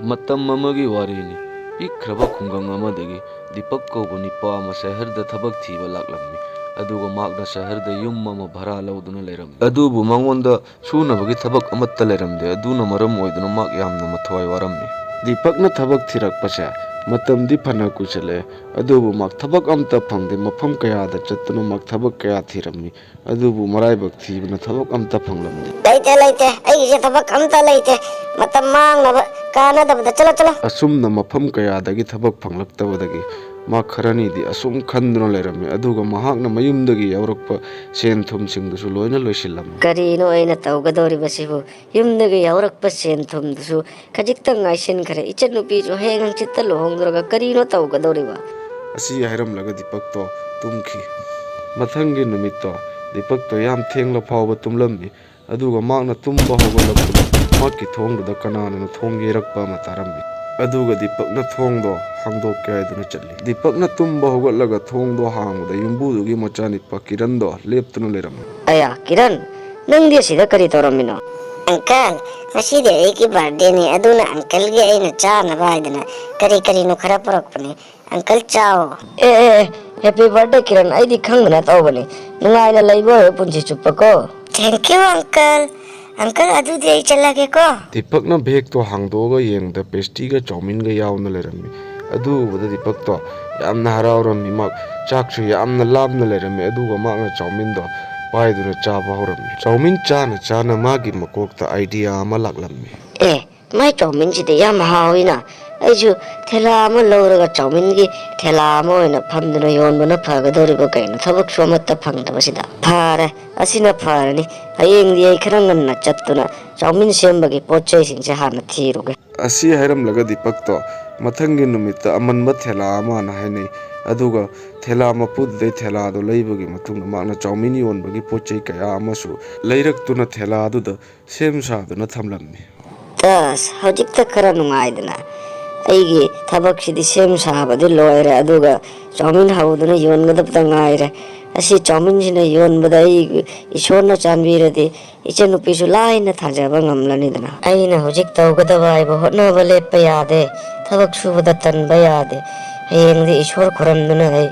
ꯃꯇꯝ ꯑꯃꯒꯤ ꯋꯥꯔꯤꯅꯤ꯫ ꯄꯤꯛꯈ꯭ꯔꯕ ꯈꯨꯡꯒꯪ ꯑꯃꯗꯒꯤ ꯗꯤꯄꯛ ꯀꯧꯕ ꯅꯨꯄꯥ ꯑꯃ ꯁꯍꯔꯗ ꯊꯕꯛ ꯊꯤꯕ ꯂꯥꯛꯂꯝꯃꯤ꯫ ꯑꯗꯨꯒ ꯃꯍꯥꯛꯅ ꯁꯍꯔꯗ ꯌꯨꯝ ꯑꯃ ꯚꯔꯥ ꯂꯧꯗꯨꯅ ꯂꯩꯔꯝꯃꯤ꯫ ꯑꯗꯨꯕꯨ ꯃꯉꯣꯟꯗ ꯁꯨꯅꯕꯒꯤ ꯊꯕꯛ ꯑꯃꯠꯇ ꯂꯩꯔꯝꯗꯦ꯫ ꯑꯗꯨꯅ ꯃꯔꯝ ꯑꯣꯏꯗꯨꯅ ꯃꯍꯥꯛ ꯌꯥꯝꯅ ꯃꯊ꯭ꯋꯥꯏ ꯋꯥꯔꯝꯃꯤ꯫ ꯗꯤꯄꯛꯅ ꯊꯕꯛ ꯊꯤꯔꯛꯄꯁꯦ ꯃꯇꯝꯗꯤ ꯐꯅ ꯀꯨꯏꯁꯜꯂꯛꯑꯦ, ꯑꯗꯨꯕꯨ ꯃꯍꯥꯛ ꯊꯕꯛ ꯑꯃꯠꯇ ꯐꯪꯗꯦ꯫ ꯃꯐꯝ ꯀꯌꯥꯗ ꯆꯠꯇꯨꯅ ꯃꯍꯥꯛ ꯊꯕꯛ ꯀꯌꯥ ꯊꯤꯔꯝꯃꯤ, ꯑꯗꯨꯕꯨ ꯃꯔꯥꯏꯕꯛ ꯊꯤꯕꯅ ꯊꯕꯛ ꯑꯃꯠꯇ ꯐꯪꯂꯝꯗꯦ꯫ ꯂꯩꯇꯦ ꯑꯩꯒꯤꯁꯦ ꯊꯕꯛ ꯑꯝꯇ ꯂꯩꯇꯦ, ꯃꯇꯝ ꯃꯥꯡꯅꯕ ꯀꯥꯟꯅꯗꯕꯗ ꯆꯠꯂꯣ ꯑꯁꯨꯝꯅ ꯃꯐꯝ ꯀꯌꯥꯗꯒꯤ ꯊꯕꯛ ꯐꯪꯂꯛꯇꯕꯗꯒꯤ ꯃꯍꯥꯛ ꯈꯔꯅꯤꯗꯤ ꯑꯁꯨꯝ ꯈꯟꯗꯨꯅ ꯂꯩꯔꯝꯃꯤ꯫ ꯑꯗꯨꯒ ꯃꯍꯥꯛꯅ ꯃꯌꯨꯝꯗꯒꯤ ꯌꯥꯎꯔꯛꯄ ꯁꯦꯟ ꯊꯨꯝꯁꯤꯡꯗꯨꯁꯨ ꯂꯣꯏꯅ ꯂꯣꯏꯁꯤꯜꯂꯝꯃꯤ꯫ ꯀꯔꯤꯅꯣ ꯑꯩꯅ ꯇꯧꯒꯗꯧꯔꯤꯕꯁꯤꯕꯨ? ꯌꯨꯝꯗꯒꯤ ꯌꯥꯎꯔꯛꯄ ꯁꯦꯟ ꯊꯨꯝꯗꯨꯁꯨ ꯈꯖꯤꯛꯇꯪ ꯉꯥꯏꯁꯤꯟꯈ꯭ꯔꯦ꯫ ꯏꯆꯟꯅꯨꯄꯤꯁꯨ ꯍꯌꯦꯡ ꯍꯪꯆꯤꯠꯇ ꯂꯨꯍꯣꯡꯗꯣꯔꯒ ꯀꯔꯤꯅꯣ ꯇꯧꯒꯗꯧꯔꯤꯕ? ꯑꯁꯤ ꯍꯥꯏꯔꯝꯂꯒ ꯗꯤꯄꯛꯇꯣ ꯇꯨꯝꯈꯤ꯫ ꯃꯊꯪꯒꯤ ꯅꯨꯃꯤꯠꯇꯣ ꯗꯤꯄꯛꯇꯣ ꯌꯥꯝ ꯊꯦꯡꯂ ꯐꯥꯎꯕ ꯇꯨꯝꯂꯝꯃꯤ꯫ ꯑꯗꯨꯒ ꯃꯍꯥꯛꯅ ꯇꯨꯝꯕ ꯍꯧꯒꯠꯂꯛꯄꯗ ꯃꯍꯥꯛꯀꯤ ꯊꯣꯡꯗꯨꯗ ꯀꯅꯥꯅꯣ ꯊꯣꯡ ꯌꯩꯔꯛꯄ ꯑꯃ ꯇꯥꯔꯝꯃꯤ꯫ ꯑꯗꯨꯒ ꯗꯤꯄꯛꯅ ꯊꯣꯡꯗꯣ ꯍꯥꯡꯗꯣꯛꯀꯦ ꯍꯥꯏꯗꯨꯅ ꯆꯠꯂꯤ꯫ ꯗꯤꯄꯛꯅ ꯇꯨꯝꯕ ꯍꯧꯒꯠꯂꯒ ꯊꯣꯡꯗꯣ ꯍꯥꯡꯕꯗ ꯌꯨꯝꯕꯨꯗꯨꯒꯤ ꯃꯆꯥꯅꯨꯄꯥ ꯀꯤꯔꯟꯗꯣ ꯂꯦꯞꯇꯨꯅ ꯂꯩꯔꯝꯃꯤ꯫ ꯑꯌꯥ ꯀꯤꯔꯟ, ꯅꯪꯗꯤ ꯑꯁꯤꯗ ꯀꯔꯤ ꯇꯧꯔꯝꯃꯤꯅꯣ? ꯑꯪꯀꯜ, ꯉꯁꯤꯗꯤ ꯑꯩꯒꯤ ꯕꯥꯔꯗꯦꯅꯤ, ꯑꯗꯨꯅ ꯑꯪꯀꯜꯒꯤ ꯑꯩꯅ ꯆꯥꯅꯕ ꯍꯥꯏꯗꯅ ꯀꯔꯤꯅꯣ ꯈꯔ ꯄꯨꯔꯛꯄꯅꯤ꯫ ꯑꯪꯀꯜ ꯆꯥꯎ꯫ ꯍꯦꯄꯤ ꯕꯥꯔꯗꯦ ꯀꯤꯔꯟ, ꯑꯩꯗꯤ ꯈꯪꯗꯅ ꯇꯧꯕꯅꯤ꯫ ꯅꯨꯡꯉꯥꯏꯅ ꯂꯩꯕ ꯑꯣꯏꯌꯣ ꯄꯨꯟꯁꯤ ꯆꯨꯞꯄꯀꯣ꯫ ꯊꯦꯡꯀ꯭ꯌꯨ ꯑꯪꯀꯜ꯫ ꯑꯪꯀꯜ ꯑꯗꯨꯗꯤ ꯑꯩ ꯆꯠꯂꯒꯦꯀꯣ꯫ ꯗꯤꯄꯛꯅ ꯕꯦꯒꯇꯣ ꯍꯥꯡꯗꯣꯛꯑꯒ ꯌꯦꯡꯕꯗ ꯄꯦꯁꯇ꯭ꯔꯤꯒ ꯆꯧꯃꯤꯟꯒ ꯌꯥꯎꯅ ꯂꯩꯔꯝꯃꯤ꯫ ꯑꯗꯨ ꯎꯕꯗ ꯗꯤꯄꯛꯇꯣ ꯌꯥꯝꯅ ꯍꯔꯥꯎꯔꯝꯃꯤ꯫ ꯃꯍꯥꯛ ꯆꯥꯛꯁꯨ ꯌꯥꯝꯅ ꯂꯥꯝꯅ ꯂꯩꯔꯝꯃꯤ꯫ ꯑꯗꯨꯒ ꯃꯍꯥꯛꯅ ꯆꯧꯃꯤꯟꯗꯣ ꯄꯥꯏꯗꯨꯅ ꯆꯥꯕ ꯍꯧꯔꯝꯃꯤ꯫ ꯆꯧꯃꯤꯟ ꯆꯥꯅ ꯃꯥꯒꯤ ꯃꯀꯣꯛꯇ ꯑꯥꯏꯗꯤꯌꯥ ꯑꯃ ꯂꯥꯛꯂꯝꯃꯤ꯫ ꯃꯥꯏ ꯆꯧꯃꯤꯟꯁꯤꯗꯤ ꯌꯥꯝ ꯍꯥꯎꯏꯅ꯫ ꯑꯩꯁꯨ ꯊꯦꯂꯥ ꯑꯃ ꯂꯧꯔꯒ ꯆꯧꯃꯤꯟꯒꯤ ꯊꯦꯂꯥ ꯑꯃ ꯑꯣꯏꯅ ꯐꯝꯗꯨꯅ ꯌꯣꯟꯕꯅ ꯐꯒꯗꯧꯔꯤꯕ ꯀꯩꯅꯣ? ꯊꯕꯛꯁꯨ ꯑꯃꯠꯇ ꯐꯪꯗꯕꯁꯤꯗ꯫ ꯐꯔꯦ, ꯑꯁꯤꯅ ꯐꯔꯅꯤ꯫ ꯍꯌꯦꯡꯗꯤ ꯑꯩ ꯈꯔ ꯉꯟꯅ ꯆꯠꯇꯨꯅ ꯆꯧꯃꯤꯟ ꯁꯦꯝꯕꯒꯤ ꯄꯣꯠ ꯆꯩꯁꯤꯡꯁꯦ ꯍꯥꯟꯅ ꯊꯤꯔꯨꯒꯦ꯫ ꯑꯁꯤ ꯍꯥꯏꯔꯝꯂꯒ ꯗꯤꯄꯛꯇꯣ ꯃꯊꯪꯒꯤ ꯅꯨꯃꯤꯠꯇ ꯑꯃꯟꯕ ꯊꯦꯂꯥ ꯑꯃꯅ ꯍꯥꯏꯅꯩ꯫ ꯑꯗꯨꯒ ꯊꯦꯂꯥ ꯃꯄꯨꯗꯨꯗꯩ ꯊꯦꯂꯥꯗꯣ ꯂꯩꯕꯒꯤ ꯃꯇꯨꯡꯗ ꯃꯍꯥꯛꯅ ꯆꯧꯃꯤꯟ ꯌꯣꯟꯕꯒꯤ ꯄꯣꯠ ꯆꯩ ꯀꯌꯥ ꯑꯃꯁꯨ ꯂꯩꯔꯛꯇꯨꯅ ꯊꯦꯂꯥꯗꯨꯗ ꯁꯦꯝ ꯁꯥꯗꯨꯅ ꯊꯝꯂꯝꯃꯤ꯫ ꯍꯧꯖꯤꯛꯇ ꯈꯔ ꯅꯨꯡꯉꯥꯏꯗꯅ ꯑꯩꯒꯤ ꯊꯕꯛꯁꯤꯗꯤ ꯁꯦꯝ ꯁꯥꯕꯗꯤ ꯂꯣꯏꯔꯦ, ꯑꯗꯨꯒ ꯆꯧꯃꯤꯟ ꯍꯧꯗꯨꯅ ꯌꯣꯟꯒꯗꯕꯇ ꯉꯥꯏꯔꯦ꯫ ꯑꯁꯤ ꯆꯧꯃꯤꯟꯁꯤꯅ ꯌꯣꯟꯕꯗ ꯑꯩ ꯏꯁꯣꯔꯅ ꯆꯥꯟꯕꯤꯔꯗꯤ ꯏꯆꯟꯅꯨꯄꯤꯁꯨ ꯂꯥꯏꯅ ꯊꯥꯖꯕ ꯉꯝꯂꯅꯤꯗꯅ꯫ ꯑꯩꯅ ꯍꯧꯖꯤꯛ ꯇꯧꯒꯗꯕ ꯍꯥꯏꯕ ꯍꯣꯠꯅꯕ ꯂꯦꯞꯄ ꯌꯥꯗꯦ, ꯊꯕꯛ ꯁꯨꯕꯗ ꯇꯟꯕ ꯌꯥꯗꯦ꯫ ꯍꯌꯦꯡꯗꯤ ꯏꯁꯣꯔ ꯈꯨꯔꯝꯗꯨꯅ ꯑꯩ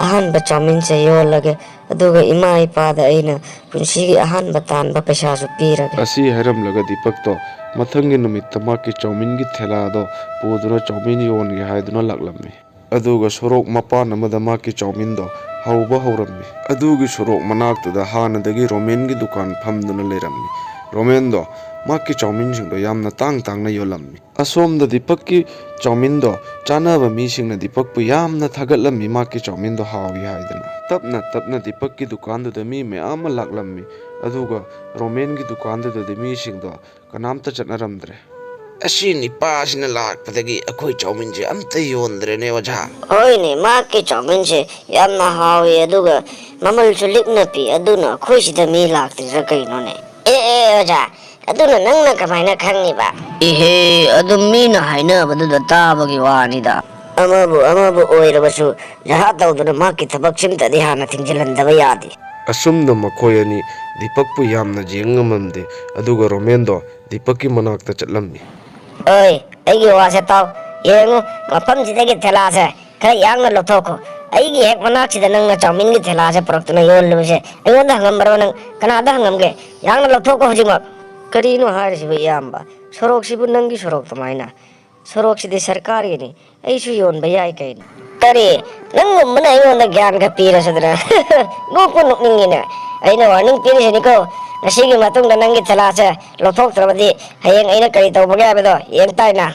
ꯑꯍꯥꯟꯕ ꯆꯧꯃꯤꯟꯁꯦ ꯌꯣꯜꯂꯒꯦ, ꯑꯗꯨꯒ ꯏꯃꯥ ꯏꯄꯥꯗ ꯑꯩꯅ ꯄꯨꯟꯁꯤꯒꯤ ꯑꯍꯥꯟꯕ ꯇꯥꯟꯕ ꯄꯩꯁꯥꯁꯨ ꯄꯤꯔꯒꯦ꯫ ꯑꯁꯤ ꯍꯥꯏꯔꯝꯂꯒ ꯗꯤꯄꯛꯇꯣ ꯃꯊꯪꯒꯤ ꯅꯨꯃꯤꯠꯇ ꯃꯍꯥꯛꯀꯤ ꯆꯧꯃꯤꯟꯒꯤ ꯊꯦꯂꯥꯗꯣ ꯄꯨꯗꯨꯅ ꯆꯧꯃꯤꯟ ꯌꯣꯟꯒꯦ ꯍꯥꯏꯗꯨꯅ ꯂꯥꯛꯂꯝꯃꯤ꯫ ꯑꯗꯨꯒ ꯁꯣꯔꯣꯛ ꯃꯄꯥꯟ ꯑꯃꯗ ꯃꯍꯥꯛꯀꯤ ꯆꯧꯃꯤꯟꯗꯣ ꯍꯧꯕ ꯍꯧꯔꯝꯃꯤ꯫ ꯑꯗꯨꯒꯤ ꯁꯣꯔꯣꯛ ꯃꯅꯥꯛꯇꯨꯗ ꯍꯥꯟꯅꯗꯒꯤ ꯔꯣꯃꯦꯟꯒꯤ ꯗꯨꯀꯥꯟ ꯐꯝꯗꯨꯅ ꯂꯩꯔꯝꯃꯤ꯫ ꯔꯣꯃꯦꯟꯗꯣ ꯃꯍꯥꯛꯀꯤ ꯆꯧꯃꯤꯟꯁꯤꯡꯗꯣ ꯌꯥꯝꯅ ꯇꯥꯡꯅ ꯌꯣꯜꯂꯝꯃꯤ꯫ ꯑꯁꯣꯝꯗ ꯗꯤꯄꯛꯀꯤ ꯆꯧꯃꯤꯟꯗꯣ ꯆꯥꯅꯕ ꯃꯤꯁꯤꯡꯅ ꯗꯤꯄꯛꯄꯨ ꯌꯥꯝꯅ ꯊꯥꯒꯠꯂꯝꯃꯤ, ꯃꯍꯥꯛꯀꯤ ꯆꯧꯃꯤꯟꯗꯣ ꯍꯥꯎꯏ ꯍꯥꯏꯗꯅ꯫ ꯇꯞꯅ ꯗꯤꯄꯛꯀꯤ ꯗꯨꯀꯥꯟꯗꯨꯗ ꯃꯤ ꯃꯌꯥꯝ ꯑꯃ ꯂꯥꯛꯂꯝꯃꯤ꯫ ꯑꯗꯨꯒ ꯔꯣꯃꯦꯟꯒꯤ ꯗꯨꯀꯥꯟꯗꯨꯗꯗꯤ ꯃꯤꯁꯤꯡꯗꯣ ꯀꯅꯥꯝꯇ ꯆꯠꯅꯔꯝꯗ꯭ꯔꯦ꯫ ꯑꯁꯤ ꯅꯤꯄꯥꯁꯤꯅ ꯂꯥꯛꯄꯗꯒꯤ ꯑꯩꯈꯣꯏ ꯆꯧꯃꯤꯟꯁꯦ ꯑꯝꯇ ꯌꯣꯟꯗ꯭ꯔꯦꯅꯦ ꯑꯣꯖꯥ꯫ ꯍꯣꯏꯅꯦ, ꯃꯍꯥꯛꯀꯤ ꯆꯧꯃꯤꯟꯁꯦ ꯌꯥꯝꯅ ꯍꯥꯎꯏ, ꯑꯗꯨꯒ ꯃꯃꯜꯁꯨ ꯂꯤꯛꯅ ꯄꯤ, ꯑꯗꯨꯅ ꯑꯩꯈꯣꯏ ꯁꯤꯗ ꯃꯤ ꯂꯥꯛꯇ꯭ꯔꯤꯔꯥ ꯀꯩꯅꯣꯅꯦ? ꯑꯣꯖꯥ, ꯑꯗꯨꯅ ꯅꯪꯅ ꯀꯃꯥꯏꯅ ꯈꯪꯉꯤꯕ? ꯑꯗꯨꯝ ꯃꯤꯅ ꯍꯥꯏꯅꯕꯗꯨꯗ ꯇꯥꯕꯒꯤ ꯋꯥꯅꯤꯗ꯫ ꯑꯃꯕꯨ ꯑꯣꯏꯔꯕꯁꯨ ꯖꯍꯥ ꯇꯧꯗꯨꯅ ꯃꯍꯥꯛꯀꯤ ꯊꯕꯛꯁꯤꯃꯇꯗꯤ ꯍꯥꯟꯅ ꯊꯤꯡꯖꯤꯜꯍꯟꯗꯕ ꯌꯥꯗꯦ꯫ ꯑꯁꯨꯝꯅ ꯃꯈꯣꯏ ꯑꯅꯤ ꯗꯤꯄꯛꯄꯨ ꯌꯥꯝꯅ ꯌꯦꯡ ꯉꯝꯃꯝꯗꯦ꯫ ꯑꯗꯨꯒ ꯔꯣꯃꯦꯟꯗꯣ ꯗꯤꯄꯛꯀꯤ ꯃꯅꯥꯛꯇ ꯆꯠꯂꯝꯃꯤ꯫ ꯑꯩꯒꯤ ꯋꯥꯁꯦ ꯇꯥꯎ, ꯌꯦꯡꯉꯨ, ꯃꯐꯝꯁꯤꯗꯒꯤ ꯊꯦꯂꯥꯁꯦ ꯈꯔ ꯌꯥꯡꯅ ꯂꯧꯊꯣꯛꯈꯣ꯫ ꯑꯩꯒꯤ ꯍꯦꯛ ꯃꯅꯥꯛꯁꯤꯗ ꯅꯪꯅ ꯆꯧꯃꯤꯟꯒꯤ ꯊꯦꯂꯥꯁꯦ ꯄꯨꯔꯛꯇꯨꯅ ꯌꯣꯜꯂꯤꯕꯁꯦ ꯑꯩꯉꯣꯟꯗ ꯍꯪꯉꯝꯕ꯭ꯔꯣ? ꯅꯪ ꯀꯅꯥꯗ ꯍꯪꯉꯝꯒꯦ? ꯌꯥꯡꯅ ꯂꯧꯊꯣꯛꯈꯣ ꯍꯧꯖꯤꯛꯃꯛ꯫ ꯀꯔꯤꯅꯣ ꯍꯥꯏꯔꯤꯁꯤꯕꯨ ꯏꯌꯥꯝꯕ? ꯁꯣꯔꯣꯛꯁꯤꯕꯨ ꯅꯪꯒꯤ ꯁꯣꯔꯣꯛ ꯀꯃꯥꯏꯅ? ꯁꯣꯔꯣꯛꯁꯤꯗꯤ ꯁꯔꯀꯥꯔꯒꯤꯅꯤ, ꯑꯩꯁꯨ ꯌꯣꯟꯕ ꯌꯥꯏ ꯀꯩꯅꯣ꯫ ꯀꯔꯤ? ꯅꯪꯒꯨꯝꯕꯅ ꯑꯩꯉꯣꯟꯗ ꯒ꯭ꯌꯥꯟꯒ ꯄꯤꯔꯁꯨꯗꯅ ꯅꯣꯛꯄꯨ ꯅꯣꯛꯅꯤꯡꯉꯤꯅꯦ꯫ ꯑꯩꯅ ꯋꯥꯔꯅꯤꯡ ꯄꯤꯔꯤꯁꯤꯅꯤꯀꯣ, ꯉꯁꯤꯒꯤ ꯃꯇꯨꯡꯗ ꯅꯪꯒꯤ ꯊꯦꯂꯥꯁꯦ ꯂꯧꯊꯣꯛꯇ꯭ꯔꯕꯗꯤ ꯍꯌꯦꯡ ꯑꯩꯅ ꯀꯔꯤ ꯇꯧꯕꯒꯦ ꯍꯥꯏꯕꯗꯣ ꯌꯦꯡ ꯇꯥꯏꯅ꯫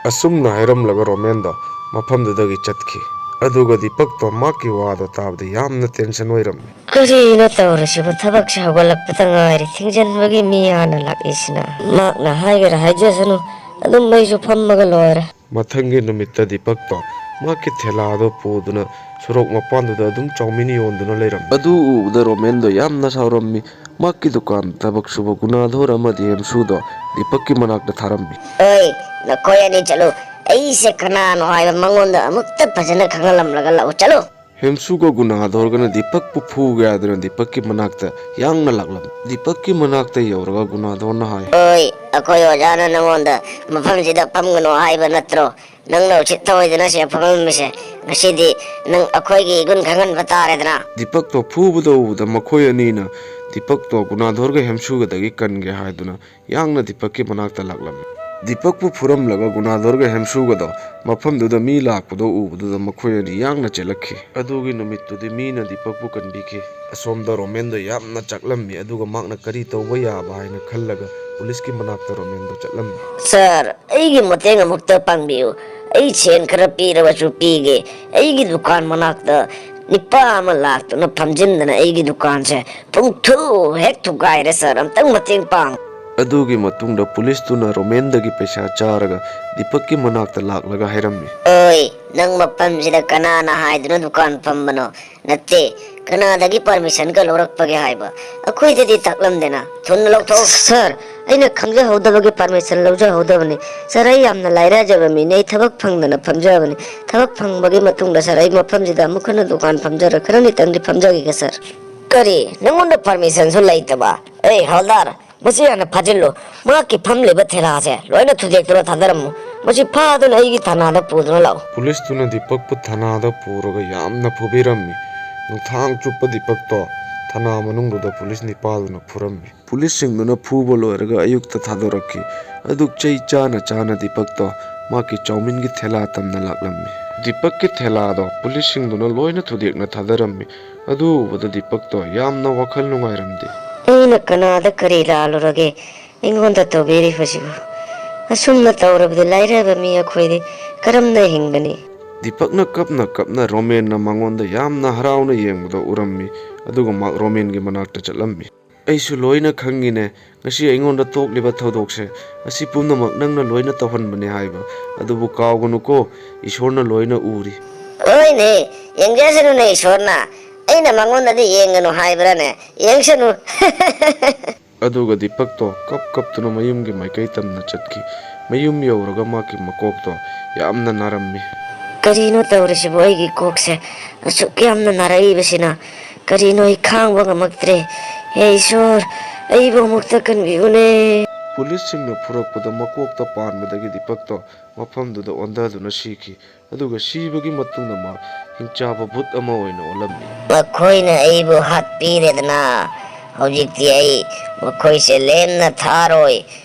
ꯑꯁꯨꯝꯅ ꯍꯥꯏꯔꯝꯂꯒ ꯔꯣꯃꯦꯟꯗꯣ ꯃꯐꯝꯗꯨꯗꯒꯤ ꯆꯠꯈꯤ꯫ ꯑꯗꯨꯒ ꯗꯤꯄꯛꯇꯣ ꯃꯍꯥꯛꯀꯤ ꯋꯥꯗꯣ ꯇꯥꯕꯗ ꯌꯥꯝꯅ ꯇꯦꯟꯁꯟ ꯑꯣꯏꯔꯝꯃꯤ꯫ ꯀꯔꯤꯅꯣ ꯇꯧꯔꯤꯁꯤꯕꯨ? ꯊꯕꯛꯁꯦ ꯍꯧꯒꯠꯂꯛꯄꯗ ꯉꯥꯏꯔꯤ, ꯊꯤꯡꯖꯤꯟꯕꯒꯤ ꯃꯤ ꯍꯥꯟꯅ ꯂꯥꯛꯏꯁꯤꯅ꯫ ꯃꯍꯥꯛꯅ ꯍꯥꯏꯒꯦꯔꯥ ꯍꯥꯏꯖꯁꯅꯨ, ꯑꯗꯨꯝ ꯑꯩꯁꯨ ꯐꯝꯃꯒ ꯂꯣꯏꯔꯦ꯫ ꯃꯊꯪꯒꯤ ꯅꯨꯃꯤꯠꯇ ꯗꯤꯄꯛꯇꯣ ꯃꯍꯥꯛꯀꯤ ꯊꯦꯂꯥꯗꯣ ꯄꯨꯗꯨꯅ ꯁꯣꯔꯣꯛ ꯃꯄꯥꯟꯗꯨꯗ ꯑꯗꯨꯝ ꯆꯧꯃꯤꯟ ꯌꯣꯟꯗꯨꯅ ꯂꯩꯔꯝꯃꯤ꯫ ꯑꯗꯨ ꯎꯕꯗ ꯔꯣꯃꯦꯟꯗꯣ ꯌꯥꯝꯅ ꯁꯥꯎꯔꯝꯃꯤ꯫ ꯃꯍꯥꯛꯀꯤ ꯗꯨꯀꯥꯟ ꯊꯕꯛ ꯁꯨꯕ ꯒꯨꯅꯥꯙꯣꯔ ꯑꯃꯗꯤ ꯍꯦꯝꯁꯨꯗꯣ ꯗꯤꯄꯛꯀꯤ ꯃꯅꯥꯛꯇ ꯊꯥꯔꯝꯃꯤ꯫ ꯅꯈꯣꯏ ꯑꯅꯤ ꯆꯠꯂꯨ, ꯑꯩꯁꯦ ꯀꯅꯥꯅꯣ ꯍꯥꯏꯕ ꯃꯉꯣꯟꯗ ꯑꯃꯨꯛꯇ ꯐꯖꯅ ꯈꯪꯍꯜꯂꯝꯂꯒ ꯂꯥꯛꯎ, ꯆꯠꯂꯨ꯫ ꯍꯦꯝꯁꯨꯒ ꯒꯨꯅꯥꯙꯣꯔꯒꯅ ꯗꯤꯄꯛꯄꯨ ꯐꯨꯒꯦ ꯍꯥꯏꯗꯨꯅ ꯗꯤꯄꯛꯀꯤ ꯃꯅꯥꯛꯇ ꯌꯥꯡꯅ ꯂꯥꯛꯂꯝꯃꯤ꯫ ꯗꯤꯄꯛꯀꯤ ꯃꯅꯥꯛꯇ ꯌꯧꯔꯒ ꯒꯨꯅꯥꯙꯣꯔꯅ ꯍꯥꯏ, ꯑꯩꯈꯣꯏ ꯑꯣꯖꯥꯅ ꯅꯪꯉꯣꯟꯗ ꯃꯐꯝꯁꯤꯗ ꯐꯝꯒꯅꯨ ꯍꯥꯏꯕ ꯅꯠꯇ꯭ꯔꯣ ꯅꯪꯅ ꯎꯆꯤꯠ ꯊꯑꯣꯏꯗꯅ ꯁꯤ ꯐꯝꯃꯝꯃꯤꯁꯦ ꯉꯁꯤꯗꯤ ꯅꯪ ꯑꯩꯈꯣꯏꯒꯤ ꯏꯒꯨꯟ ꯈꯪꯍꯟꯕ ꯇꯥꯔꯦꯗꯅ ꯗꯤꯄꯛꯇꯣ ꯐꯨꯕꯗ ꯎꯕꯗ ꯃꯈꯣꯏ ꯑꯅꯤꯅ ꯗꯤꯄꯛꯇꯣ ꯒꯨꯅꯥꯙꯣꯔꯒ ꯍꯦꯝꯁꯨꯒꯗꯒꯤ ꯀꯟꯒꯦ ꯍꯥꯏꯗꯨꯅ ꯌꯥꯡꯅ ꯗꯤꯄꯛꯀꯤ ꯃꯅꯥꯛꯇ ꯂꯥꯛꯂꯝꯃꯤ ꯗꯤꯄꯛꯄꯨ ꯐꯨꯔꯝꯂꯒ ꯒꯨꯅꯥꯙꯣꯔꯒ ꯍꯦꯝꯁꯨꯒꯗꯣ ꯃꯐꯝꯗꯨꯗ ꯃꯤ ꯂꯥꯛꯄꯗꯣ ꯎꯕꯗꯨꯗ ꯃꯈꯣꯏ ꯑꯅꯤ ꯌꯥꯡꯅ ꯆꯦꯜꯂꯛꯈꯤ ꯑꯗꯨꯒꯤ ꯅꯨꯃꯤꯠꯇꯨꯗꯤ ꯃꯤꯅ ꯗꯤꯄꯛꯄꯨ ꯀꯟꯕꯤꯈꯤ ꯑꯁꯣꯝꯗ ꯔꯣꯃꯦꯟꯗꯣ ꯌꯥꯝꯅ ꯆꯥꯛꯂꯝꯃꯤ ꯑꯗꯨꯒ ꯃꯥꯛꯅ ꯀꯔꯤ ꯇꯧꯕ ꯌꯥꯕ ꯍꯥꯏꯅ ꯈꯜꯂꯒ ꯄꯨꯂꯤꯁꯀꯤ ꯃꯅꯥꯛꯇ ꯔꯣꯃꯦꯟꯗꯣ ꯆꯠꯂꯝꯃꯤ ꯁꯥꯔ ꯑꯩꯒꯤ ꯃꯇꯦꯡ ꯑꯃꯨꯛꯇ ꯄꯥꯡꯕꯤꯌꯨ ꯑꯩ ꯁꯦꯟ ꯈꯔ ꯄꯤꯔꯕꯁꯨ ꯄꯤꯒꯦ ꯑꯩꯒꯤ ꯗꯨꯀꯥꯟ ꯃꯅꯥꯛꯇ ꯅꯤꯄꯥ ꯑꯃ ꯂꯥꯛꯇꯨꯅ ꯐꯝꯖꯤꯟꯗꯅ ꯑꯩꯒꯤ ꯗꯨꯀꯥꯟꯁꯦ ꯄꯨꯡꯊꯨ ꯍꯦꯛ ꯊꯨꯒꯥꯏꯔꯦ ꯁꯥꯔ ꯑꯝꯇꯪ ꯃꯇꯦꯡ ꯄꯥꯡ ꯑꯗꯨꯒꯤ ꯃꯇꯨꯡꯗ ꯄꯨꯂꯤꯁꯇꯨꯅ ꯔꯣꯃꯦꯟꯗꯒꯤ ꯄꯩꯁꯥ ꯆꯥꯔꯒ ꯗꯤꯄꯛꯀꯤ ꯃꯅꯥꯛꯇ ꯂꯥꯛꯂꯒ ꯍꯥꯏꯔꯝꯃꯤ ꯑꯣꯏ ꯅꯪ ꯃꯐꯝꯁꯤꯗ ꯀꯅꯥꯅ ꯍꯥꯏꯗꯨꯅ ꯗꯨꯀꯥꯟ ꯐꯝꯕꯅꯣ ꯅꯠꯇꯦ ꯀꯅꯥꯗꯒꯤ ꯄꯔꯃꯤꯁꯟꯒ ꯂꯧꯔꯛꯄꯒꯦ ꯍꯥꯏꯕ ꯑꯩꯈꯣꯏꯗꯗꯤ ꯇꯥꯛꯂꯝꯗꯦꯅ ꯊꯨꯅ ꯂꯧꯊꯣꯛ ꯁꯥꯔ ꯑꯩꯅ ꯈꯪꯖꯍꯧꯗꯕꯒꯤ ꯄꯔꯃꯤꯁꯟ ꯂꯧꯖꯍꯧꯗꯕꯅꯤ ꯁꯥꯔ ꯑꯩ ꯌꯥꯝꯅ ꯂꯥꯏꯔꯖꯕ ꯃꯤꯅꯤ ꯑꯩ ꯊꯕꯛ ꯐꯪꯗꯅ ꯐꯝꯖꯕꯅꯤ ꯊꯕꯛ ꯐꯪꯕꯒꯤ ꯃꯇꯨꯡꯗ ꯁꯥꯔ ꯑꯩ ꯃꯐꯝꯁꯤꯗ ꯑꯃꯨꯛ ꯍꯟꯅ ꯗꯨꯀꯥꯟ ꯐꯝꯖꯔ ꯈꯔꯅꯤꯇꯪꯗꯤ ꯐꯝꯖꯈꯤꯒꯦ ꯁꯥꯔ ꯀꯔꯤ ꯅꯪꯉꯣꯟꯗ ꯄꯔꯃꯤꯁꯟꯁꯨ ꯂꯩꯇꯕ ꯑꯩ ꯍꯜꯗꯥꯔ ꯃꯁꯤ ꯍꯥꯟꯅ ꯐꯥꯖꯤꯜꯂꯨ ꯃꯍꯥꯛꯀꯤ ꯐꯝꯂꯤꯕ ꯊꯦꯂꯥꯁꯦ ꯂꯣꯏꯅ ꯊꯨꯗꯦꯛꯇꯨꯅ ꯊꯥꯗꯔꯝꯃꯨ ꯃꯁꯤ ꯐꯥꯗꯨꯅ ꯑꯩꯒꯤ ꯊꯥꯅꯥꯗ ꯄꯨꯗꯨꯅ ꯂꯥꯛꯎ ꯄꯨꯂꯤꯁꯇꯨꯅ ꯗꯤꯄꯛꯄꯨ ꯊꯥꯅꯥꯗ ꯄꯨꯔꯒ ꯌꯥꯝꯅ ꯐꯨꯕꯤꯔꯝꯃꯤ ꯅꯨꯡꯊꯥꯡ ꯆꯨꯞꯄ ꯗꯤꯄꯛꯇꯣ ꯊꯥꯅꯥ ꯃꯅꯨꯡꯗꯨꯗ ꯄꯨꯂꯤꯁ ꯅꯤꯄꯥꯜꯗꯨꯅ ꯐꯨꯔꯝꯃꯤ ꯄꯨꯂꯤꯁꯁꯤꯡꯗꯨꯅ ꯐꯨꯕ ꯂꯣꯏꯔꯒ ꯑꯌꯨꯛꯇ ꯊꯥꯗꯣꯔꯛꯈꯤ ꯑꯗꯨ ꯆꯩ ꯆꯥꯅ ꯆꯥꯅ ꯗꯤꯄꯛꯇꯣ ꯃꯥꯒꯤ ꯆꯧꯃꯤꯟꯒꯤ ꯊꯦꯂꯥ ꯇꯝꯅ ꯂꯥꯛꯂꯝꯃꯤ ꯗꯤꯄꯛꯀꯤ ꯊꯦꯂꯥꯗꯣ ꯄꯨꯂꯤꯁꯁꯤꯡꯗꯨꯅ ꯂꯣꯏꯅ ꯊꯨꯗꯦꯛꯅ ꯊꯥꯗꯔꯝꯃꯤ ꯑꯗꯨ ꯎꯕꯗ ꯗꯤꯄꯛꯇꯣ ꯌꯥꯝꯅ ꯋꯥꯈꯜ ꯅꯨꯡꯉꯥꯏꯔꯝꯗꯦ ꯑꯩꯅ ꯀꯅꯥꯗ ꯀꯔꯤ ꯂꯥꯜꯂꯨꯔꯒꯦ ꯑꯩꯉꯣꯟꯗ ꯇꯧꯕꯤꯔꯤꯕꯁꯤꯕꯨ ꯑꯁꯨꯝꯅ ꯇꯧꯔꯕꯗꯤ ꯂꯥꯏꯔꯕ ꯃꯤ ꯑꯩꯈꯣꯏꯗꯤ ꯀꯔꯝꯅ ꯍꯤꯡꯒꯅꯤ ꯗꯤꯄꯛꯅ ꯀꯞꯅ ꯀꯞꯅ ꯔꯣꯃꯦꯟꯅ ꯃꯉꯣꯟꯗ ꯌꯥꯝꯅ ꯍꯔꯥꯎꯅ ꯌꯦꯡꯕꯗꯣ ꯎꯔꯝꯃꯤ ꯑꯗꯨꯒ ꯃꯥꯛ ꯔꯣꯃꯦꯟꯒꯤ ꯃꯅꯥꯛꯇ ꯆꯠꯂꯝꯃꯤ ꯑꯩꯁꯨ ꯂꯣꯏꯅ ꯈꯪꯉꯤꯅꯦ ꯉꯁꯤ ꯑꯩꯉꯣꯟꯗ ꯊꯣꯛꯂꯤꯕ ꯊꯧꯗꯣꯛꯁꯦ ꯑꯁꯤ ꯄꯨꯝꯅꯃꯛ ꯅꯪꯅ ꯂꯣꯏꯅ ꯇꯧꯍꯟꯕꯅꯦ ꯍꯥꯏꯕ ꯑꯗꯨꯕꯨ ꯀꯥꯎꯒꯅꯨꯀꯣ ꯏꯁꯣꯔꯅ ꯂꯣꯏꯅ ꯎꯔꯤ ꯍꯣꯏꯅꯦ ꯌꯦꯡꯖꯁꯅꯨꯅꯦ ꯏꯁꯣꯔꯅ ꯑꯩꯅ ꯃꯉꯣꯟꯗꯗꯤ ꯌꯦꯡꯒꯅꯨ ꯍꯥꯏꯕ꯭ꯔꯥꯅꯦ ꯌꯦꯡꯁꯅꯨ ꯑꯗꯨꯒ ꯗꯤꯄꯛꯇꯣ ꯀꯞꯇꯨꯅ ꯃꯌꯨꯝꯒꯤ ꯃꯥꯏꯀꯩ ꯇꯝꯅ ꯆꯠꯈꯤ ꯃꯌꯨꯝ ꯌꯧꯔꯒ ꯃꯥꯒꯤ ꯃꯀꯣꯛꯇꯣ ꯌꯥꯝꯅ ꯅꯥꯔꯝꯃꯤ ꯀꯔꯤꯅꯣ ꯇꯧꯔꯤꯁꯤꯕꯨ ꯑꯩꯒꯤ ꯀꯣꯛꯁꯦ ꯑꯁꯨꯛ ꯌꯥꯝꯅ ꯅꯥꯔꯛꯏꯕꯁꯤꯅ ꯀꯔꯤꯅꯣ ꯑꯩ ꯈꯥꯡꯕ ꯉꯝꯃꯛꯇ꯭ꯔꯦ ꯍꯦ ꯏꯁꯣꯔ ꯑꯩꯕꯨ ꯑꯃꯨꯛꯇ ꯀꯟꯕꯤꯌꯨꯅꯦ ꯄꯨꯂꯤꯁꯁꯤꯡꯅ ꯐꯨꯔꯛꯄꯗ ꯃꯀꯣꯛꯇ ꯄꯥꯟꯕꯗꯒꯤ ꯗꯤꯄꯛꯇꯣ ꯃꯐꯝꯗꯨꯗ ꯑꯣꯟꯊꯗꯨꯅ ꯁꯤꯈꯤ ꯑꯗꯨꯒ ꯁꯤꯕꯒꯤ ꯃꯇꯨꯡꯗ ꯃꯥ ꯍꯤꯡꯆꯥꯕ ꯚꯨꯠ ꯑꯃ ꯑꯣꯏꯅ ꯑꯣꯜꯂꯝꯃꯤ ꯃꯈꯣꯏꯅ ꯑꯩꯕꯨ ꯍꯥꯠꯄꯤꯔꯦꯗꯅ ꯍꯧꯖꯤꯛꯇꯤ ꯑꯩ ꯃꯈꯣꯏꯁꯦ ꯂꯦꯝꯅ ꯊꯥꯔꯣꯏ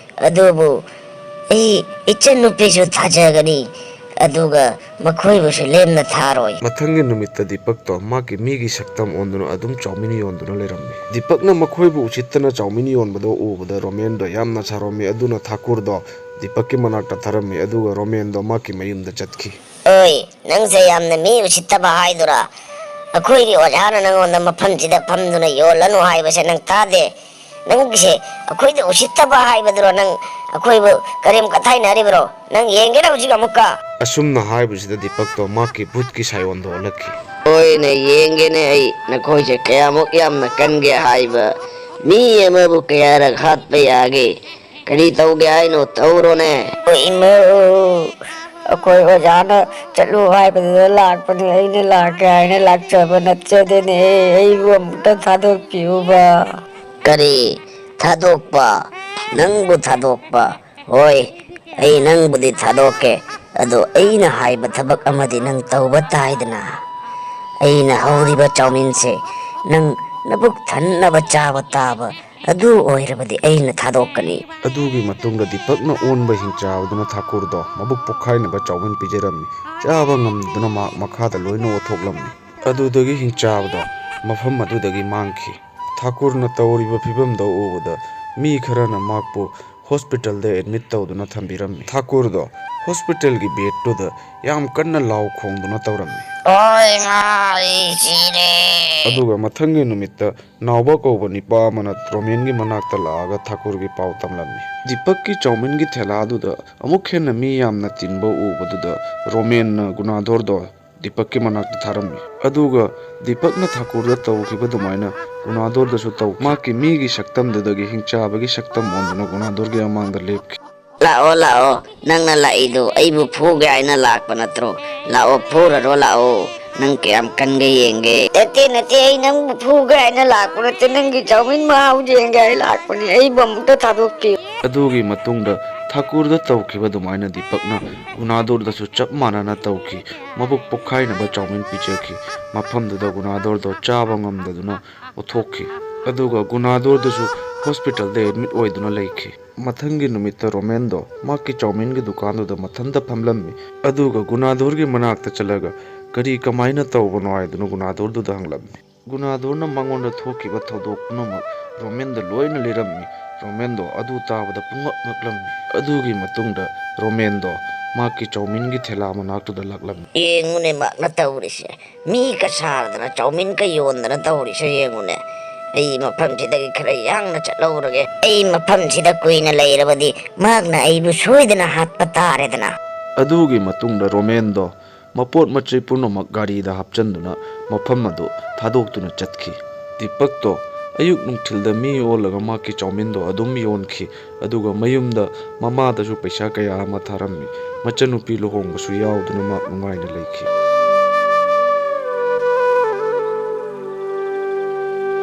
ꯑꯗꯨꯕꯨ ꯑꯩ ꯏꯆꯟꯅꯨꯄꯤꯁꯨ ꯊꯥꯖꯒꯅꯤ ꯑꯗꯨꯒ ꯃꯈꯣꯏꯕꯨꯁꯨ ꯂꯦꯝꯅ ꯊꯥꯔꯣꯏ ꯃꯊꯪꯒꯤ ꯅꯨꯃꯤꯠꯇ ꯗꯤꯄꯛꯇꯣ ꯃꯥꯒꯤ ꯃꯤꯒꯤ ꯁꯛꯇꯝ ꯑꯣꯟꯗꯨꯅ ꯑꯗꯨꯝ ꯆꯧꯃꯤꯟ ꯌꯣꯟꯗꯨꯅ ꯂꯩꯔꯝꯃꯤ ꯗꯤꯄꯛꯅ ꯃꯈꯣꯏꯕꯨ ꯎꯁꯤꯠꯇꯅ ꯆꯧꯃꯤꯟ ꯌꯣꯟꯕꯗꯣ ꯎꯕꯗ ꯔꯣꯃꯦꯟꯗꯣ ꯌꯥꯝꯅ ꯁꯥꯎꯔꯝꯃꯤ ꯑꯗꯨꯅ ꯊꯥꯀꯨꯔꯗꯣ ꯗꯤꯄꯛꯀꯤ ꯃꯅꯥꯛꯇ ꯊꯔꯝꯃꯤ ꯑꯗꯨꯒ ꯔꯣꯃꯦꯟꯗꯣ ꯃꯥꯒꯤ ꯃꯌꯨꯝꯗ ꯆꯠꯈꯤ ꯑꯣꯏ ꯅꯪꯁꯦ ꯌꯥꯝꯅ ꯃꯤ ꯎꯁꯤꯠꯇꯕ ꯍꯥꯏꯗꯨꯔꯥ ꯑꯩꯈꯣꯏꯒꯤ ꯑꯣꯖꯥꯅ ꯅꯪꯉꯣꯟꯗ ꯃꯐꯝꯁꯤꯗ ꯐꯝꯗꯨꯅ ꯌꯣꯜꯂꯅꯨ ꯍꯥꯏꯕꯁꯦ ꯅꯪ ꯇꯥꯗꯦ ꯅꯪꯒꯤꯁꯦ ꯑꯩꯈꯣꯏꯗ ꯎꯁꯤꯠꯇꯕ ꯍꯥꯏꯕꯗꯨꯔꯣ ꯅꯪ ꯑꯩꯈꯣꯏꯕꯨ ꯀꯔꯤꯝ ꯀꯊꯥꯏꯅꯔꯤꯕ꯭ꯔꯣ ꯅꯪ ꯌꯦꯡꯒꯦꯔꯥ ꯍꯧꯖꯤꯛ ꯑꯃꯨꯛꯀ ꯑꯁꯨꯝꯅ ꯍꯥꯏꯕꯁꯤꯗ ꯗꯤꯄꯛꯇꯣ ꯃꯥꯒꯤ ꯚꯨꯠꯀꯤ ꯁꯥꯏꯑꯣꯟꯗ ꯑꯣꯜꯂꯛꯈꯤ ꯍꯣꯏꯅꯦ ꯌꯦꯡꯒꯦꯅꯦ ꯑꯩ ꯅꯈꯣꯏꯁꯦ ꯀꯌꯥꯃꯨꯛ ꯌꯥꯝꯅ ꯀꯟꯒꯦ ꯍꯥꯏꯕ ꯃꯤ ꯑꯃꯕꯨ ꯀꯌꯥꯔꯛ ꯍꯥꯠꯄ ꯌꯥꯒꯦ ꯀꯔꯤ ꯇꯧꯒꯦ ꯍꯥꯏꯅꯣ ꯇꯧꯔꯣꯅꯦ ꯑꯩꯈꯣꯏ ꯑꯣꯖꯥꯅ ꯆꯠꯂꯨ ꯍꯥꯏꯕꯗꯨꯗ ꯂꯥꯛꯄꯅꯤ ꯑꯩꯅ ꯂꯥꯛꯀꯦ ꯍꯥꯏꯅ ꯂꯥꯛꯆꯕ ꯅꯠꯆꯗꯦꯅꯦ ꯑꯩꯕꯨ ꯑꯃꯨꯛꯇ ꯊꯥꯗꯣꯛꯄꯤꯌꯨꯕ ꯀꯔꯤ ꯊꯥꯗꯣꯛꯄ ꯅꯪꯕꯨ ꯊꯥꯗꯣꯛꯄ ꯍꯣꯏ ꯑꯩ ꯅꯪꯕꯨꯗꯤ ꯊꯥꯗꯣꯛꯀꯦ ꯑꯗꯣ ꯑꯩꯅ ꯍꯥꯏꯕ ꯊꯕꯛ ꯑꯃꯗꯤ ꯅꯪ ꯇꯧꯕ ꯇꯥꯏꯗꯅ ꯑꯩꯅ ꯍꯧꯔꯤꯕ ꯆꯧꯃꯤꯟꯁꯦ ꯅꯪ ꯅꯕꯨꯛ ꯊꯟꯅꯕ ꯆꯥꯕ ꯇꯥꯕ ꯑꯗꯨ ꯑꯣꯏꯔꯕꯗꯤ ꯑꯩꯅ ꯊꯥꯗꯣꯛꯀꯅꯤ ꯑꯗꯨꯒꯤ ꯃꯇꯨꯡꯗ ꯗꯤꯄꯛꯅ ꯑꯣꯟꯕ ꯍꯤꯡꯆꯥꯕꯗꯨꯅ ꯊꯥꯀꯨꯔꯗꯣ ꯃꯕꯨꯛ ꯄꯣꯛꯈꯥꯏꯅꯕ ꯆꯧꯃꯤꯟ ꯄꯤꯖꯔꯝꯃꯤ ꯆꯥꯕ ꯉꯝꯗꯨꯅ ꯃꯈꯥꯗ ꯂꯣꯏꯅ ꯑꯣꯊꯣꯛꯂꯝꯃꯤ ꯑꯗꯨꯗꯒꯤ ꯍꯤꯡꯆꯥꯕꯗꯣ ꯃꯐꯝ ꯑꯗꯨꯗꯒꯤ ꯃꯥꯡꯈꯤ ꯊꯥꯀꯨꯔꯅ ꯇꯧꯔꯤꯕ ꯐꯤꯕꯝꯗꯣ ꯎꯕꯗ ꯃꯤ ꯈꯔꯅ ꯃꯍꯥꯛꯄꯨ ꯍꯣꯁꯄꯤꯇꯥꯜꯗ ꯑꯦꯗꯃꯤꯠ ꯇꯧꯗꯨꯅ ꯊꯝꯕꯤꯔꯝꯃꯤ ꯊꯥꯀꯨꯔꯗꯣ ꯍꯣꯁꯄꯤꯇꯥꯜꯒꯤ ꯕꯦꯗꯇꯨꯗ ꯌꯥꯝ ꯀꯟꯅ ꯂꯥꯎ ꯈꯣꯡꯗꯨꯅ ꯇꯧꯔꯝꯃꯤ ꯑꯗꯨꯒ ꯃꯊꯪꯒꯤ ꯅꯨꯃꯤꯠꯇ ꯅꯥꯎꯕ ꯀꯧꯕ ꯅꯤꯄꯥ ꯑꯃꯅ ꯔꯣꯃꯦꯟꯒꯤ ꯃꯅꯥꯛꯇ ꯂꯥꯛꯑꯒ ꯊꯥꯀꯨꯔꯒꯤ ꯄꯥꯎ ꯇꯝꯂꯝꯃꯤ ꯗꯤꯄꯛꯀꯤ ꯆꯧꯃꯤꯟꯒꯤ ꯊꯦꯂꯥꯗꯨꯗ ꯑꯃꯨꯛ ꯍꯦꯟꯅ ꯃꯤ ꯌꯥꯝꯅ ꯇꯤꯟꯕ ꯎꯕꯗꯨꯗ ꯔꯣꯃꯦꯟꯅ ꯒꯨꯅꯥꯙꯣꯔꯗꯣ ꯗꯤꯄꯛꯀꯤ ꯃꯅꯥꯛꯇ ꯊꯥꯔꯝꯃꯤ ꯑꯗꯨꯒ ꯗꯤꯄꯛꯅ ꯊꯥꯀꯨꯔꯗ ꯇꯧꯈꯤꯕ ꯑꯗꯨꯃꯥꯏꯅ ꯒꯨꯅꯥꯙꯣꯔꯗꯁꯨ ꯇꯧꯈꯤ ꯃꯥꯒꯤ ꯃꯤꯒꯤ ꯁꯛꯇꯝꯗꯨꯗꯒꯤ ꯍꯤꯡꯆꯥꯕꯒꯤ ꯁꯛꯇꯝ ꯑꯣꯟꯗꯨꯅ ꯒꯨꯅꯥꯙꯣꯔꯒꯤ ꯑꯃꯥꯡꯗ ꯂꯦꯞꯈꯤ ꯂꯥꯛꯑꯣ ꯂꯥꯛꯑꯣ ꯅꯪꯅ ꯂꯥꯛꯏꯗꯣ ꯑꯩꯕꯨ ꯐꯨꯒꯦ ꯍꯥꯏꯅ ꯂꯥꯛꯄ ꯅꯠꯇ꯭ꯔꯣ ꯂꯥꯛꯑꯣ ꯐꯨꯔꯔꯣ ꯂꯥꯛꯑꯣ Nang kayam kan gayenge. Nate ay nang fuga ay nalako na tinanggi chowmin mahau jenge ay lako ni ay bamuta thadokki. ꯑꯗꯨꯒꯤ ꯃꯇꯨꯡꯗ ꯊꯥꯀꯨꯔꯗ ꯇꯧꯈꯤꯕ ꯑꯗꯨꯃꯥꯏꯅ ꯗꯤꯄꯛꯅ ꯒꯨꯅꯥꯗꯣꯔꯗꯁꯨ ꯆꯞ ꯃꯥꯟꯅꯅ ꯇꯧꯈꯤ ꯃꯕꯨꯛ ꯄꯣꯛꯈꯥꯏꯅꯕ ꯆꯥꯎꯃꯤꯟ ꯄꯤꯖꯈꯤ ꯃꯐꯝꯗꯨꯗ ꯒꯨꯅꯥꯗꯣꯔꯗꯣ ꯆꯥꯕ ꯉꯝꯗꯗꯨꯅ ꯎꯠꯊꯣꯛꯈꯤ ꯑꯗꯨꯒ ꯒꯨꯅꯥꯗꯣꯔꯗꯁꯨ ꯍꯣꯁꯄꯤꯇꯥꯜꯗ ꯑꯦꯗꯃꯤꯠ ꯑꯣꯏꯗꯨꯅ ꯂꯩꯈꯤ ꯃꯊꯪꯒꯤ ꯅꯨꯃꯤꯠꯇ ꯔꯣꯃꯦꯟꯗꯣ ꯃꯍꯥꯛꯀꯤ ꯆꯥꯎꯃꯤꯟꯒꯤ ꯗꯨꯀꯥꯟꯗꯨꯗ ꯃꯊꯟꯇ ꯐꯝꯂꯝꯃꯤ ꯑꯗꯨꯒ ꯒꯨꯅꯥꯗꯣꯔꯒꯤ ꯃꯅꯥꯛꯇ ꯆꯠꯂꯒ ꯀꯔꯤ ꯀꯃꯥꯏꯅ ꯇꯧꯕꯅꯣ ꯍꯥꯏꯗꯨꯅ ꯒꯨꯅꯥꯗꯣꯔꯗꯨꯗ ꯍꯪꯂꯝꯃꯤ ꯒꯨꯅꯥꯗꯣꯔꯅ ꯃꯉꯣꯟꯗ ꯊꯣꯛꯈꯤꯕ ꯊꯧꯗꯣꯛ ꯄꯨꯝꯅꯃꯛ ꯔꯣꯃꯦꯟꯗ ꯂꯣꯏꯅ ꯂꯤꯔꯝꯃꯤ ꯔꯣꯃꯦꯟꯗꯣ ꯑꯗꯨ ꯇꯥꯕꯗ ꯄꯨꯡꯉꯛ ꯉꯛꯂꯝꯃꯤ ꯑꯗꯨꯒꯤ ꯃꯇꯨꯡꯗ ꯔꯣꯃꯦꯟꯗꯣ ꯃꯍꯥꯛꯀꯤ ꯆꯥꯎꯃꯤꯟꯒꯤ ꯊꯦꯂꯥ ꯃꯅꯥꯛꯇꯨꯗ ꯂꯥꯛꯂꯝꯃꯤ Yengune makna taurise. Mi ka sardana chowmin ka yondana taurise yengune. Ay mafam sidagi khara yangna chatlaurage. Ay mafam sida kuina lairabadi magna aybu soidana hatpa taredana. ꯑꯗꯨꯒꯤ ꯃꯇꯨꯡꯗ ꯔꯣꯃꯦꯟꯗꯣ ꯃꯄꯣꯠ ꯃꯆꯩ ꯄꯨꯝꯅꯃꯛ ꯒꯥꯔꯤꯗ ꯍꯥꯞꯆꯟꯗꯨꯅ ꯃꯐꯝ ꯑꯗꯨ ꯊꯥꯗꯣꯛꯇꯨꯅ ꯆꯠꯈꯤ ꯗꯤꯄꯛꯇꯣ ꯑꯌꯨꯛ ꯅꯨꯡꯊꯤꯜꯗ ꯃꯤ ꯑꯣꯜꯂꯒ ꯃꯍꯥꯛꯀꯤ ꯆꯥꯎꯃꯤꯟꯗꯣ ꯑꯗꯨꯝ ꯌꯣꯟꯈꯤ ꯑꯗꯨꯒ ꯃꯌꯨꯝꯗ ꯃꯃꯥꯗꯁꯨ ꯄꯩꯁꯥ ꯀꯌꯥ ꯑꯃ ꯊꯥꯔꯝꯃꯤ ꯃꯆꯟꯅꯨꯄꯤ ꯂꯨꯍꯣꯡꯕꯁꯨ ꯌꯥꯎꯗꯨꯅ ꯃꯍꯥꯛ ꯅꯨꯡꯉꯥꯏꯅ ꯂꯩꯈꯤ